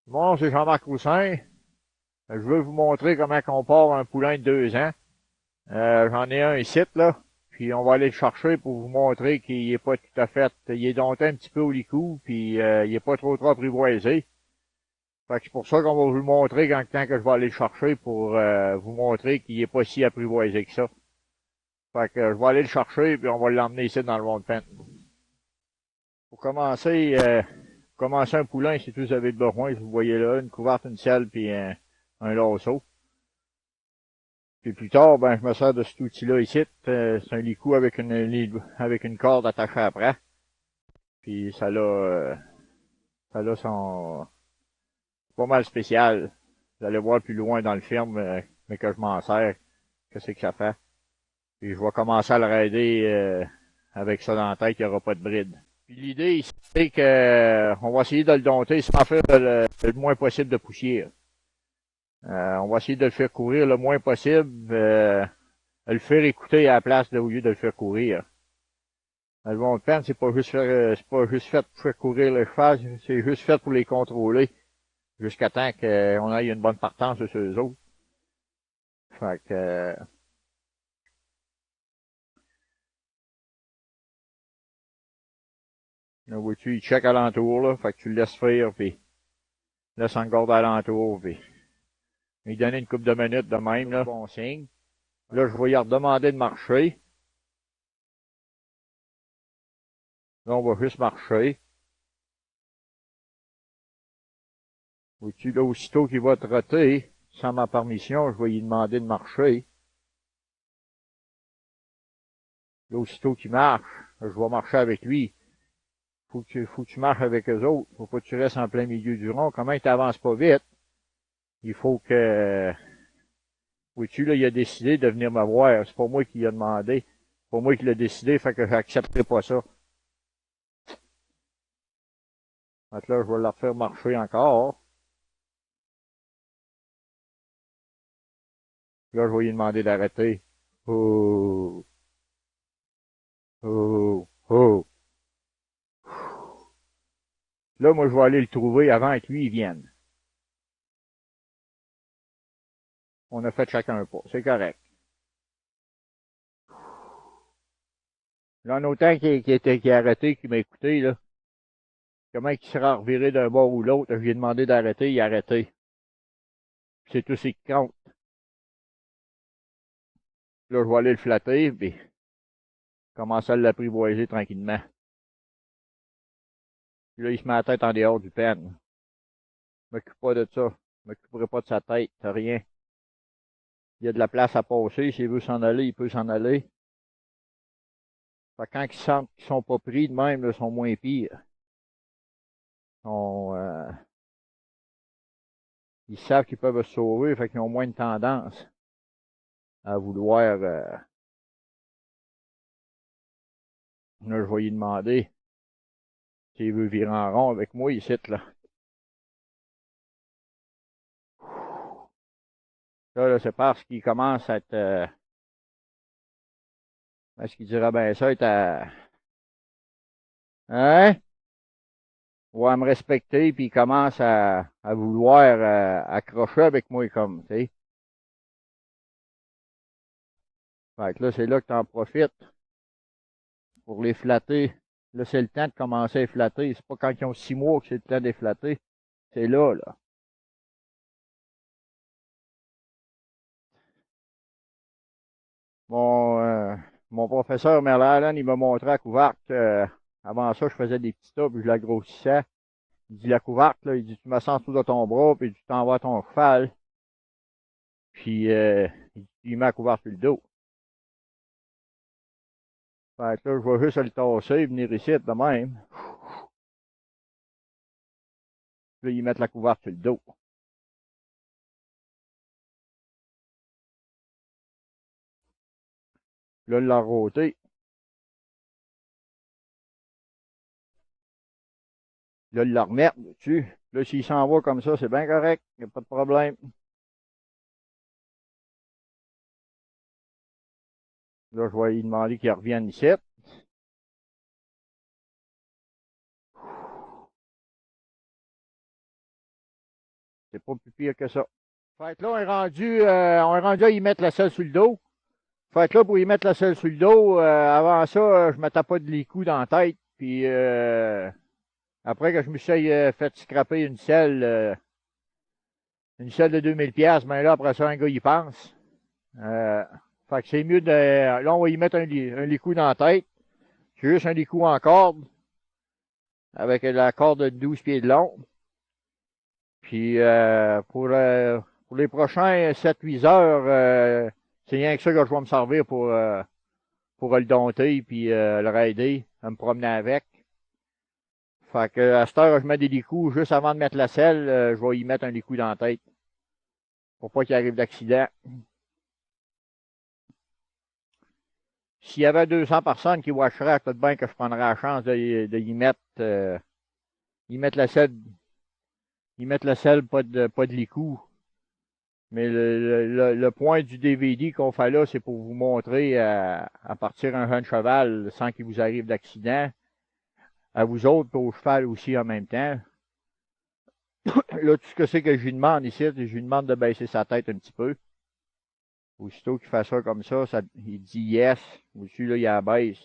Bon, c'est Jean-Marc Roussin. Je veux vous montrer comment on part un poulain de 2 ans. J'en ai un ici, là. Puis on va aller le chercher pour vous montrer qu'il est pas tout à fait. Il est dompté un petit peu au licou, puis il est pas trop apprivoisé. Fait que c'est pour ça qu'on va vous le montrer quand que je vais aller le chercher pour vous montrer qu'il est pas si apprivoisé que ça. Fait que je vais aller le chercher, puis on va l'emmener ici dans le rond de pen. Pour commencer un poulain, si vous avez besoin, vous voyez là, une couverte, une selle, puis un lasso. Puis plus tard, ben, je me sers de cet outil-là ici. C'est un licou avec une corde attachée après. Puis ça a son pas mal spécial. Vous allez voir plus loin dans le film, mais que je m'en sers, qu'est-ce que ça fait. Puis je vais commencer à le raider avec ça dans la tête, il n'y aura pas de bride. Puis l'idée ici, c'est que on va essayer de le dompter sans faire le moins possible de poussière. On va essayer de le faire courir le moins possible. Le faire écouter à la place au lieu de le faire courir. Le long de peine, c'est pas juste fait pour faire courir le cheval, c'est juste fait pour les contrôler jusqu'à temps qu'on ait une bonne partance sur eux autres. Fait que, là, vois-tu, il check alentour, là, fait que tu le laisses faire, puis laisse en garde alentour, puis il donne une couple de minutes de même, là, bon signe. Là, je vais lui redemander de marcher. Là, on va juste marcher. Vois-tu, là, aussitôt qu'il va trotter, sans ma permission, je vais lui demander de marcher. Là, aussitôt qu'il marche, je vais marcher avec lui. Faut que tu marches avec eux autres. Faut pas que tu restes en plein milieu du rond. Comment il t'avance pas vite? Il faut que, vois-tu, là, il a décidé de venir me voir. C'est pas moi qui lui a demandé. C'est pas moi qui l'ai décidé, fait que j'accepterai pas ça. Donc là, je vais la faire marcher encore. Là, je vais lui demander d'arrêter. Oh, oh, oh. Là, moi, je vais aller le trouver avant que lui, il vienne. On a fait chacun un pas. C'est correct. Là, en autant qui a arrêté, qui m'a écouté, là. Comment il sera reviré d'un bord ou l'autre? Je lui ai demandé d'arrêter, il a arrêté. C'est tout ce qui compte. Là, je vais aller le flatter, puis commencer à l'apprivoiser tranquillement. Puis là, il se met la tête en dehors du pen. Je m'occupe pas de ça. Je m'occuperai pas de sa tête, rien. Il y a de la place à passer. S'il veut s'en aller, il peut s'en aller. Fait que quand ils sentent qu'ils sont pas pris de même, là, ils sont moins pires. On, ils savent qu'ils peuvent se sauver, fait qu'ils ont moins de tendance à vouloir. Là, je vais lui demander s'il veut virer en rond avec moi ici, là. Là, c'est parce qu'il commence à être. Est-ce qu'il dirait ben ça, être à. Hein? Ou à me respecter, puis il commence à vouloir accrocher avec moi comme, tu sais. Fait que là, c'est là que t'en profites pour les flatter. Là, c'est le temps de commencer à les flatter. C'est pas quand ils ont 6 mois que c'est le temps de les flatter. C'est là, là. Mon, euh, mon professeur Merlin, il m'a montré la couverte. Avant ça, je faisais des petits tas, puis je la grossissais. Il dit la couverte, là, il dit tu me sens tout dans ton bras, puis tu t'envoies ton cheval. Puis il met la couverte sur le dos. Fait que là, je vais juste le tasser, venir ici de même. Puis là, ils mettent la couverte sur le dos. Là, il l'a roté. Là, il la remet dessus. Là, s'il s'en va comme ça, c'est bien correct. Il n'y a pas de problème. Là, je vais lui demander qu'il revienne ici. C'est pas plus pire que ça. Fait que là, on est rendu à y mettre la selle sur le dos. Fait que là, pour y mettre la selle sur le dos, avant ça, je me tapais de l'écou dans la tête. Puis après que je me suis fait scraper une selle de 2000$, ben là, après ça, un gars y pense. Fait que c'est mieux de. Là, on va y mettre un licou dans la tête. C'est juste un licou en corde. Avec la corde de 12 pieds de long. Puis pour les prochains 7-8 heures, c'est rien que ça que je vais me servir pour le dompter puis le raider, à me promener avec. Fait que à cette heure, je mets des licous. Juste avant de mettre la selle, je vais y mettre un licou dans la tête. Pour pas qu'il arrive d'accident. S'il y avait 200 personnes qui watcheraient, peut-être bien que je prendrais la chance de y mettre la selle. Y mettre la selle, pas de licou. Mais le point du DVD qu'on fait là, c'est pour vous montrer à partir un jeune cheval sans qu'il vous arrive d'accident. À vous autres, et au cheval aussi en même temps. Là, tout ce que c'est que je lui demande ici, je lui demande de baisser sa tête un petit peu. Aussitôt qu'il fait ça comme ça, il dit yes. Au-dessus, là, il la baisse.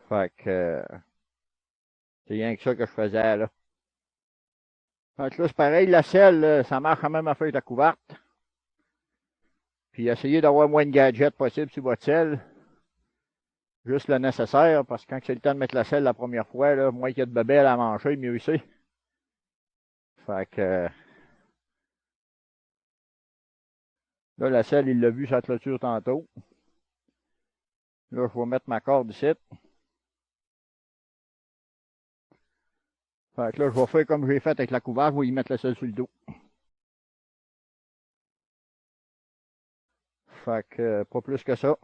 Fait que c'est rien que ça que je faisais là. Fait que là, c'est pareil, la selle, ça marche quand même à feuille de couverte. Puis essayez d'avoir moins de gadgets possible sur votre selle. Juste le nécessaire, parce que quand c'est le temps de mettre la selle la première fois, là, moins qu'il y a de bébelles à manger, mieux c'est. Fait que là, la selle, il l'a vu sa clôture tantôt. Là, je vais mettre ma corde ici. Fait que là, je vais faire comme j'ai fait avec la couverte, je vais y mettre la selle sur le dos. Fait que pas plus que ça.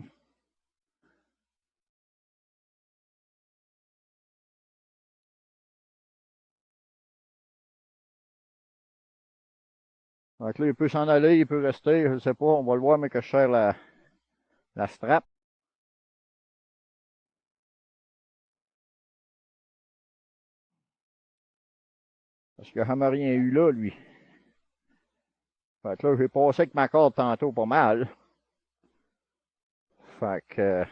Fait que là, il peut s'en aller, il peut rester, je sais pas, on va le voir, mais que je serre la strap. Parce qu'il n'a jamais rien eu là, lui. Fait que là, j'ai passé avec ma corde tantôt pas mal. Fait que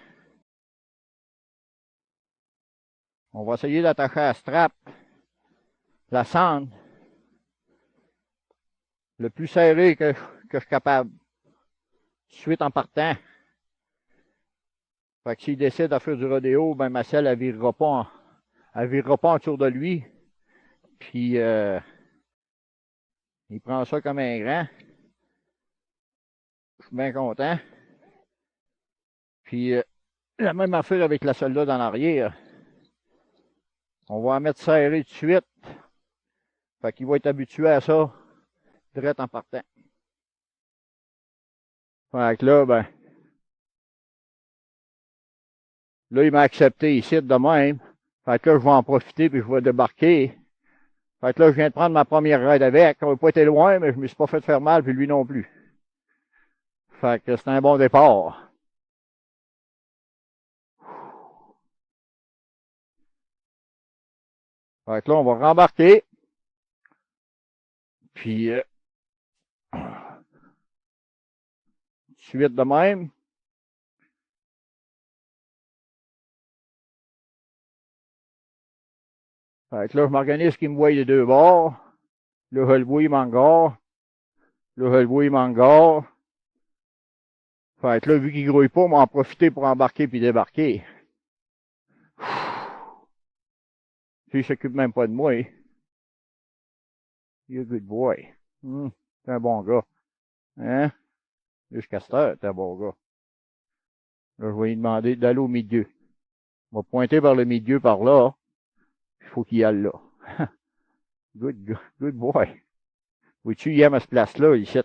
on va essayer d'attacher la strap, la cendre, le plus serré que je suis capable. Tout de suite en partant. Fait que s'il décide de faire du rodéo, ben ma selle, elle virera pas autour de lui. Puis il prend ça comme un grand. Je suis bien content. Puis la même affaire avec la selle là dans l'arrière. On va la mettre serrée tout de suite. Fait qu'il va être habitué à ça, direct en partant. Fait que là, ben, là, il m'a accepté ici de même. Fait que là, je vais en profiter puis je vais débarquer. Fait que là, je viens de prendre ma première ride avec. On n'a pas été loin, mais je me suis pas fait faire mal, puis lui non plus. Fait que c'est un bon départ. Fait que là, on va rembarquer. Puis, suite de même. Fait que là, je m'organise qu'il me voie les deux bords. Là, je le vois, il m'engare. Là, je le vois, il m'engare. Fait que là, vu qu'il grouille pas, on va en profiter pour embarquer puis débarquer. Puis, il s'occupe même pas de moi. You're a good boy. T'es un bon gars. Hein? Jusqu'à cette heure, t'es un bon gars. Là, je vais lui demander d'aller au milieu. On va pointer vers le milieu par là. Il faut qu'il y aille là. Good boy. Oui-tu, il aime à cette place-là, ici.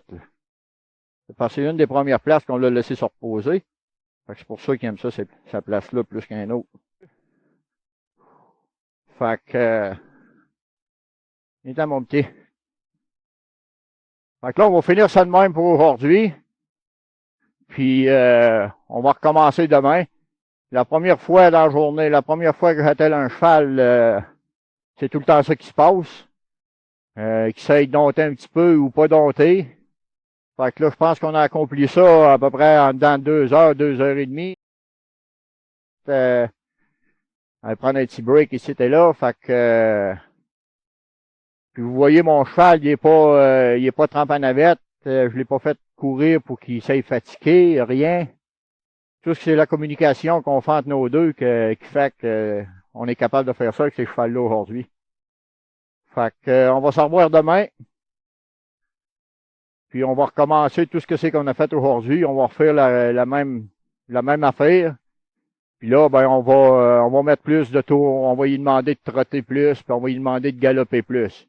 C'est parce que c'est une des premières places qu'on l'a laissé se reposer. C'est pour ça qu'il aime ça, sa place-là, plus qu'un autre. Fait que, il est à mon petit. Fait que là, on va finir ça de même pour aujourd'hui. Puis, on va recommencer demain. La première fois dans la journée, la première fois que j'attelle un cheval, c'est tout le temps ça qui se passe. qui essaye de dompter un petit peu ou pas dompter. Fait que là, je pense qu'on a accompli ça à peu près en dedans de 2 et demie. On va prendre un petit break ici et là. Fait que puis vous voyez mon cheval, il est pas trempé en navette. Je l'ai pas fait courir pour qu'il s'aille fatiguer, rien. Tout ce que c'est la communication qu'on fait entre nos deux qui fait que on est capable de faire ça avec ces chevals-là aujourd'hui. Fait que on va se revoir demain. Puis on va recommencer tout ce que c'est qu'on a fait aujourd'hui. On va refaire la même affaire. Puis là, ben, on va mettre plus de tours. On va lui demander de trotter plus, puis on va lui demander de galoper plus.